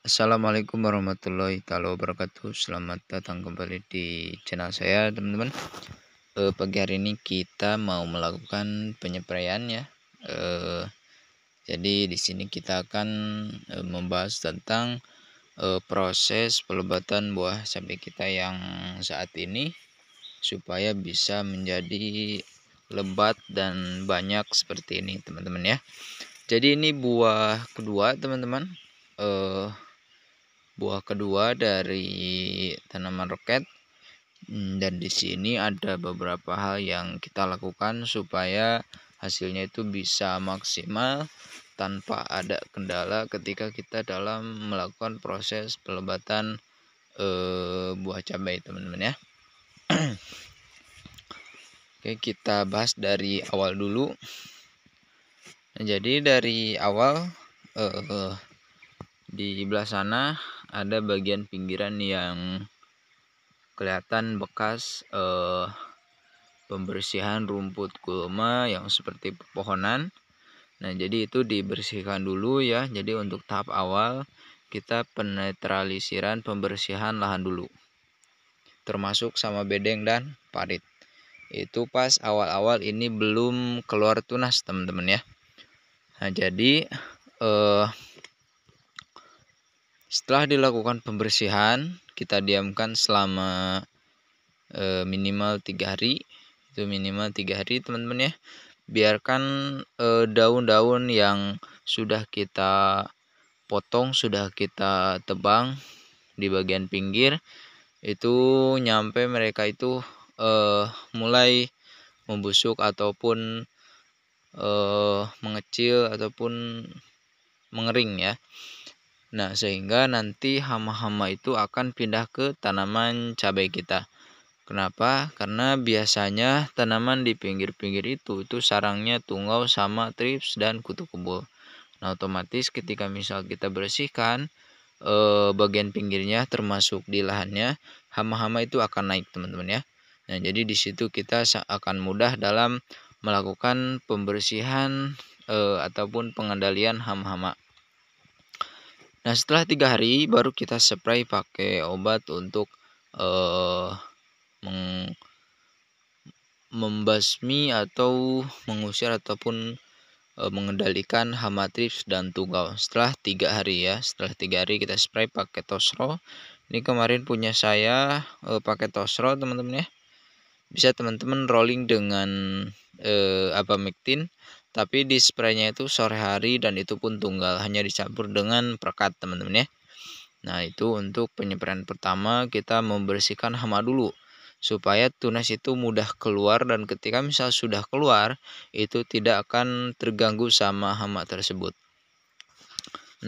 Assalamualaikum warahmatullahi taala wabarakatuh. Selamat datang kembali di channel saya, teman-teman. Pagi hari ini kita mau melakukan penyepraian ya. Jadi di sini kita akan membahas tentang proses pelebatan buah cabai kita yang saat ini supaya bisa menjadi lebat dan banyak seperti ini, teman-teman ya. Jadi ini buah kedua, teman-teman. Buah kedua dari tanaman roket. Dan di sini ada beberapa hal yang kita lakukan supaya hasilnya itu bisa maksimal tanpa ada kendala ketika kita dalam melakukan proses pelebatan buah cabai, teman-teman ya. Oke, kita bahas dari awal dulu. Nah, jadi dari awal di belah sana ada bagian pinggiran yang kelihatan bekas pembersihan rumput gulma yang seperti pepohonan. Nah, jadi itu dibersihkan dulu ya. Jadi untuk tahap awal kita penetralisiran pembersihan lahan dulu, termasuk sama bedeng dan parit. Itu pas awal-awal ini belum keluar tunas, teman-teman ya. Nah, jadi setelah dilakukan pembersihan, kita diamkan selama minimal 3 hari. Itu minimal 3 hari, teman-teman ya. Biarkan daun-daun yang sudah kita potong, sudah kita tebang di bagian pinggir itu nyampe mereka itu mulai membusuk ataupun mengecil ataupun mengering ya. Nah, sehingga nanti hama-hama itu akan pindah ke tanaman cabai kita. Kenapa? Karena biasanya tanaman di pinggir-pinggir itu sarangnya tungau sama trips dan kutu kebo. Nah, otomatis ketika misal kita bersihkan bagian pinggirnya termasuk di lahannya, hama-hama itu akan naik, teman-teman ya. Nah, jadi di situ kita akan mudah dalam melakukan pembersihan ataupun pengendalian hama-hama. Nah, setelah 3 hari baru kita spray pakai obat untuk membasmi atau mengusir ataupun mengendalikan hama trips dan tungau setelah 3 hari ya. Setelah 3 hari kita spray pakai tosro. Ini kemarin punya saya pakai tosro, teman-teman ya. Bisa teman-teman rolling dengan abamectin, tapi di spraynya itu sore hari dan itu pun tunggal, hanya dicampur dengan perekat, teman-teman ya. Nah, itu untuk penyepraian pertama kita membersihkan hama dulu supaya tunas itu mudah keluar, dan ketika misal sudah keluar itu tidak akan terganggu sama hama tersebut.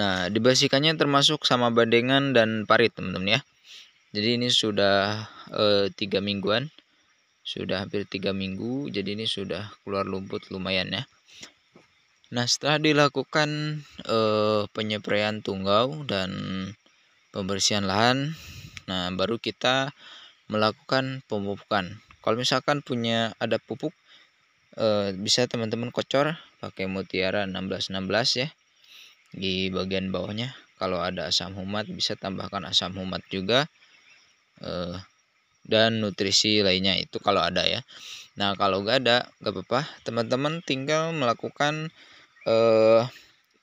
Nah, dibersihkannya termasuk sama bandengan dan parit, teman-teman ya. Jadi ini sudah 3 mingguan, sudah hampir 3 minggu. Jadi ini sudah keluar lumput lumayan ya. Nah, setelah dilakukan penyepraian tungau dan pembersihan lahan, nah baru kita melakukan pemupukan. Kalau misalkan punya ada pupuk, bisa teman-teman kocor pakai Mutiara 1616 ya di bagian bawahnya. Kalau ada asam humat bisa tambahkan asam humat juga, dan nutrisi lainnya itu kalau ada ya. Nah, kalau nggak ada nggak apa-apa, teman-teman tinggal melakukan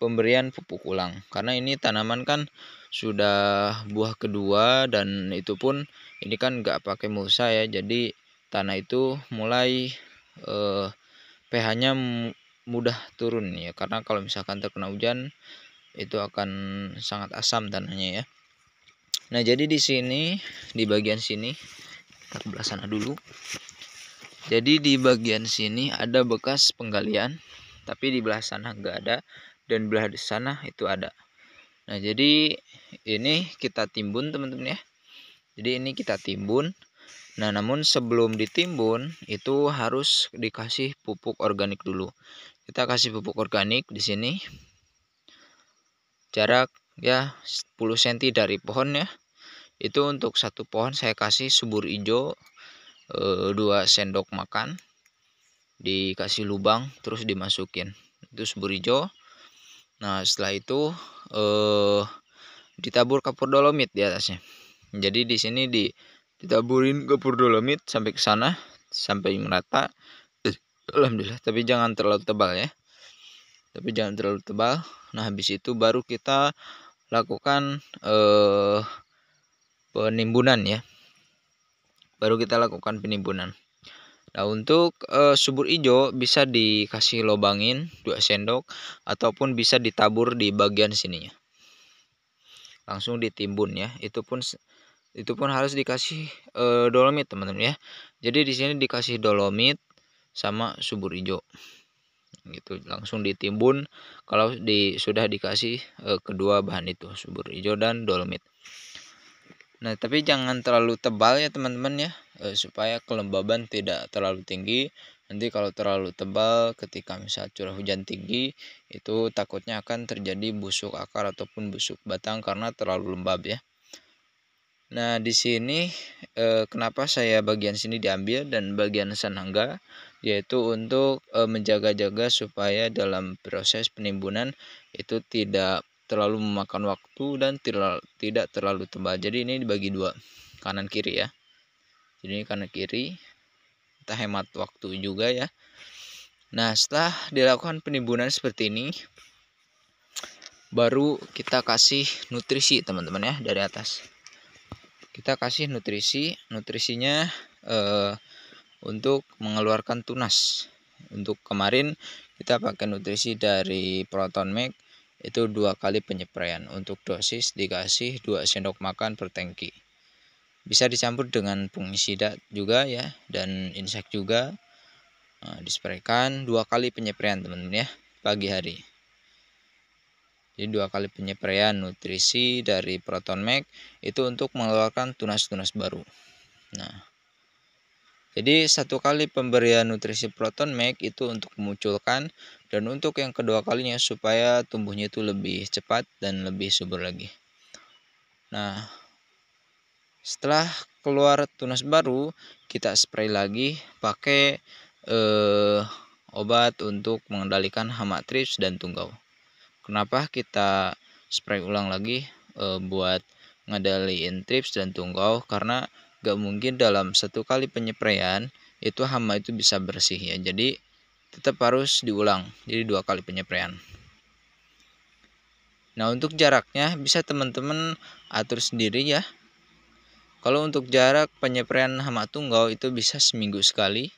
pemberian pupuk ulang, karena ini tanaman kan sudah buah kedua dan itu pun ini kan nggak pakai mulsa ya. Jadi tanah itu mulai pH-nya mudah turun ya, karena kalau misalkan terkena hujan itu akan sangat asam tanahnya ya. Nah, jadi di sini di bagian sini kita ke belah sana dulu. Jadi di bagian sini ada bekas penggalian, tapi di belah sana nggak ada, dan belah sana itu ada. Nah, jadi ini kita timbun, teman-teman ya. Jadi ini kita timbun. Nah, namun sebelum ditimbun itu harus dikasih pupuk organik dulu. Kita kasih pupuk organik di sini. Jarak ya 10 cm dari pohon ya. Itu untuk satu pohon saya kasih subur hijau 2 sendok makan. Dikasih lubang terus dimasukin. Itu subur hijau. Nah, setelah itu ditabur kapur dolomit di atasnya. Jadi di sini ditaburin kapur dolomit sampai ke sana sampai merata. Alhamdulillah, tapi jangan terlalu tebal ya. Nah, habis itu baru kita lakukan penimbunan ya. Nah, untuk subur hijau bisa dikasih lobangin 2 sendok ataupun bisa ditabur di bagian sininya. Langsung ditimbun ya. Itu pun harus dikasih dolomit teman-teman ya. Jadi di sini dikasih dolomit sama subur hijau. Gitu, langsung ditimbun kalau sudah dikasih kedua bahan itu, subur hijau dan dolomit. Nah, tapi jangan terlalu tebal ya teman-teman ya, supaya kelembaban tidak terlalu tinggi. Nanti kalau terlalu tebal ketika misal curah hujan tinggi, itu takutnya akan terjadi busuk akar ataupun busuk batang karena terlalu lembab ya. Nah, di sini kenapa saya bagian sini diambil dan bagian sana enggak, yaitu untuk menjaga-jaga supaya dalam proses penimbunan itu tidak terlalu memakan waktu dan tidak terlalu tebal. Jadi ini dibagi dua, kanan kiri ya. Jadi kanan kiri, kita hemat waktu juga ya. Nah, setelah dilakukan penimbunan seperti ini, baru kita kasih nutrisi teman-teman ya dari atas. Kita kasih nutrisinya untuk mengeluarkan tunas. Untuk kemarin kita pakai nutrisi dari Proton Max itu 2 kali penyepraian. Untuk dosis dikasih 2 sendok makan per tangki. Bisa dicampur dengan fungisida juga ya, dan insek juga. Nah, dispraykan 2 kali penyepraian teman-teman ya, pagi hari. Jadi 2 kali penyepraian nutrisi dari Proton Max itu untuk mengeluarkan tunas-tunas baru. Nah, jadi 1 kali pemberian nutrisi Proton Max itu untuk memunculkan, dan untuk yang kedua kalinya supaya tumbuhnya itu lebih cepat dan lebih subur lagi. Nah, setelah keluar tunas baru, kita spray lagi pakai obat untuk mengendalikan hama trips dan tunggau. Kenapa kita spray ulang lagi buat ngendaliin trips dan tunggau? Karena gak mungkin dalam 1 kali penyepraian itu hama itu bisa bersih ya. Jadi tetap harus diulang. Jadi 2 kali penyepraian. Nah, untuk jaraknya bisa teman-teman atur sendiri ya. Kalau untuk jarak penyepraian hama tunggau itu bisa seminggu sekali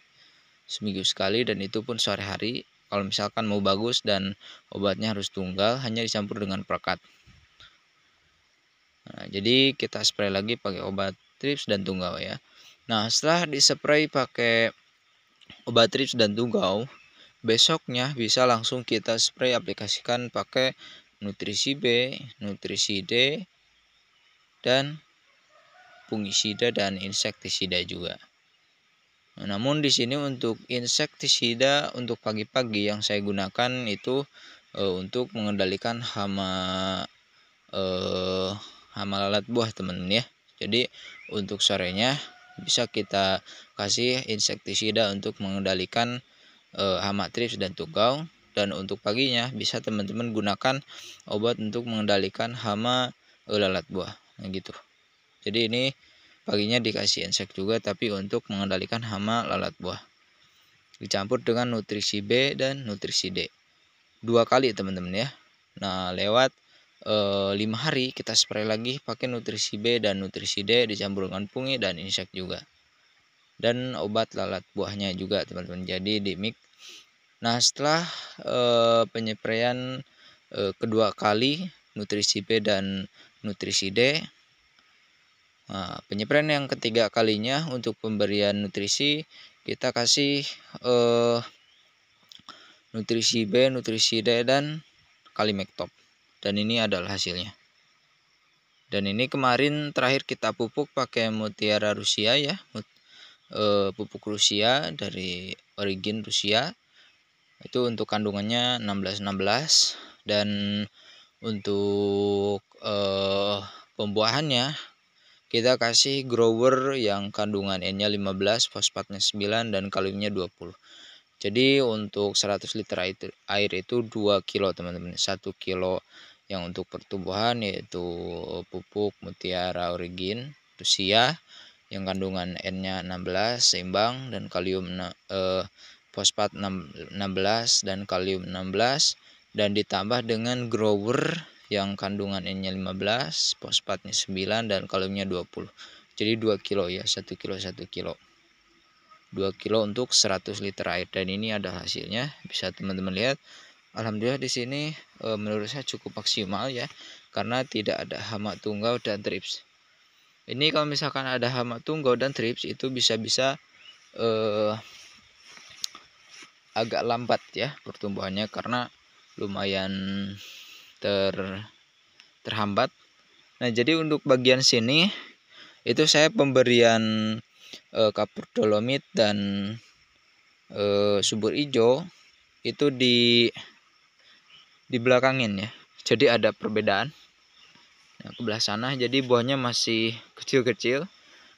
dan itu pun sore hari. Kalau misalkan mau bagus dan obatnya harus tunggal, hanya dicampur dengan perekat. Nah, jadi kita spray lagi pakai obat trips dan tunggau ya. Nah, setelah dispray pakai obat trips dan tunggau, besoknya bisa langsung kita spray aplikasikan pakai nutrisi B, nutrisi D, dan fungisida dan insektisida juga. Nah, namun di sini untuk insektisida untuk pagi-pagi yang saya gunakan itu untuk mengendalikan hama lalat buah teman-teman ya. Jadi untuk sorenya bisa kita kasih insektisida untuk mengendalikan hama trips dan tunggau, dan untuk paginya bisa teman-teman gunakan obat untuk mengendalikan hama lalat buah. Nah, gitu. Jadi ini paginya dikasih insek juga, tapi untuk mengendalikan hama lalat buah. Dicampur dengan nutrisi B dan nutrisi D. 2 kali teman-teman ya. Nah, lewat 5 hari kita spray lagi pakai nutrisi B dan nutrisi D dicampur dengan fungi dan insek juga, dan obat lalat buahnya juga teman-teman. Jadi di mix. Nah, setelah penyepraian kedua kali nutrisi B dan nutrisi D, penyepraian yang ketiga kalinya untuk pemberian nutrisi kita kasih nutrisi B, nutrisi D, dan Kalimektop. Dan ini adalah hasilnya. Dan ini kemarin terakhir kita pupuk pakai Mutiara Rusia ya, pupuk Rusia dari Origin Rusia. Itu untuk kandungannya 16-16, dan untuk pembuahannya kita kasih grower yang kandungan N-nya 15, fosfatnya 9, dan kaliumnya 20. Jadi untuk 100 liter air itu 2 kilo teman-teman. 1 kilo Yang untuk pertumbuhan yaitu pupuk Mutiara Origin Rusia yang kandungan N-nya 16 seimbang dan kalium fosfat 16 dan kalium 16, dan ditambah dengan grower yang kandungan N-nya 15, fosfatnya 9 dan kaliumnya 20. Jadi 2 kilo ya, 1 kilo 1 kilo. 2 kilo untuk 100 liter air, dan ini ada hasilnya. Bisa teman-teman lihat. Alhamdulillah di sini menurut saya cukup maksimal ya, karena tidak ada hama tungau dan trips. Ini kalau misalkan ada hama tungau dan trips itu bisa-bisa agak lambat ya pertumbuhannya, karena lumayan terhambat. Nah, jadi untuk bagian sini itu saya pemberian kapur dolomit dan subur hijau itu di belakangin ya. Jadi ada perbedaan. Nah, ke belah sana jadi buahnya masih kecil-kecil,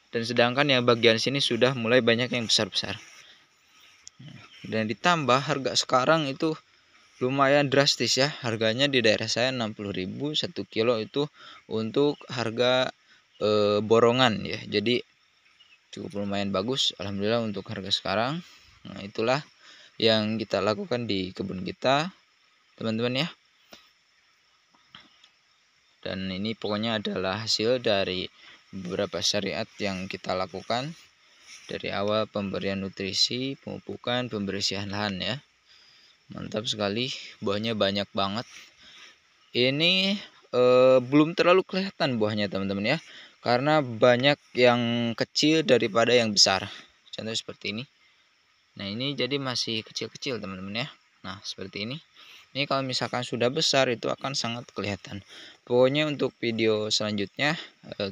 dan sedangkan yang bagian sini sudah mulai banyak yang besar-besar. Dan ditambah harga sekarang itu lumayan drastis ya. Harganya di daerah saya 60.000 1 kilo itu untuk harga borongan ya. Jadi cukup lumayan bagus alhamdulillah untuk harga sekarang. Nah, itulah yang kita lakukan di kebun kita, teman-teman ya. Dan ini pokoknya adalah hasil dari beberapa syariat yang kita lakukan dari awal pemberian nutrisi, pemupukan, pembersihan lahan ya. Mantap sekali, buahnya banyak banget. Ini belum terlalu kelihatan buahnya teman-teman ya, karena banyak yang kecil daripada yang besar. Contoh seperti ini. Nah, ini jadi masih kecil-kecil teman-teman ya. Nah, seperti ini. Ini kalau misalkan sudah besar itu akan sangat kelihatan. Pokoknya untuk video selanjutnya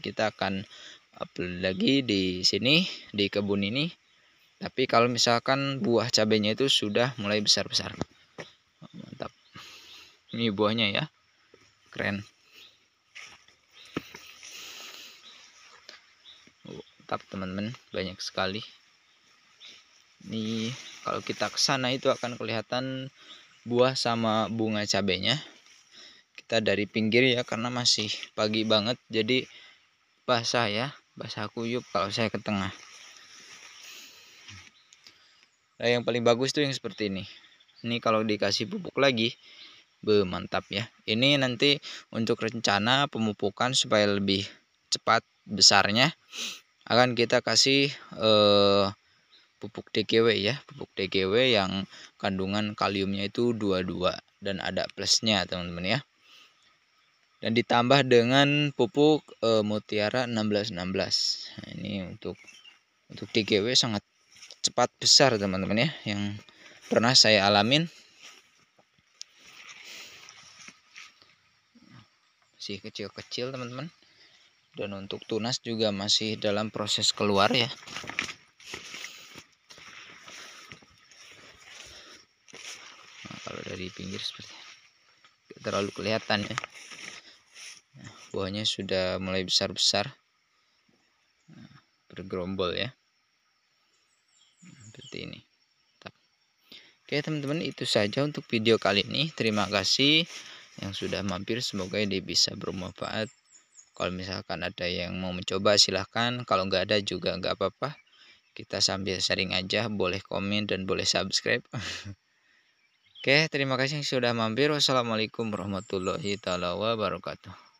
kita akan upload lagi di sini, di kebun ini. Tapi kalau misalkan buah cabenya itu sudah mulai besar-besar. Mantap. Ini buahnya ya. Keren. Mantap teman-teman, banyak sekali. Ini kalau kita ke sana itu akan kelihatan buah sama bunga cabenya. Kita dari pinggir ya, karena masih pagi banget jadi basah ya, basah kuyup kalau saya ke tengah. Nah, yang paling bagus tuh yang seperti ini. Ini kalau dikasih pupuk lagi, mantap ya. Ini nanti untuk rencana pemupukan supaya lebih cepat besarnya, akan kita kasih pupuk DGW ya, pupuk DGW yang kandungan kaliumnya itu 22 dan ada plusnya teman-teman ya. Dan ditambah dengan pupuk Mutiara 1616. Nah, ini untuk DGW sangat cepat besar teman-teman ya, yang pernah saya alamin. Masih kecil-kecil teman-teman. Dan untuk tunas juga masih dalam proses keluar ya. Nah, kalau dari pinggir seperti ini, terlalu kelihatan ya. Nah, buahnya sudah mulai besar-besar, bergerombol ya, seperti ini. Oke teman-teman, itu saja untuk video kali ini. Terima kasih yang sudah mampir, semoga ini bisa bermanfaat. Kalau misalkan ada yang mau mencoba silahkan, kalau nggak ada juga nggak apa-apa. Kita sambil sharing aja, boleh komen dan boleh subscribe. Oke, terima kasih yang sudah mampir. Wassalamualaikum warahmatullahi wabarakatuh.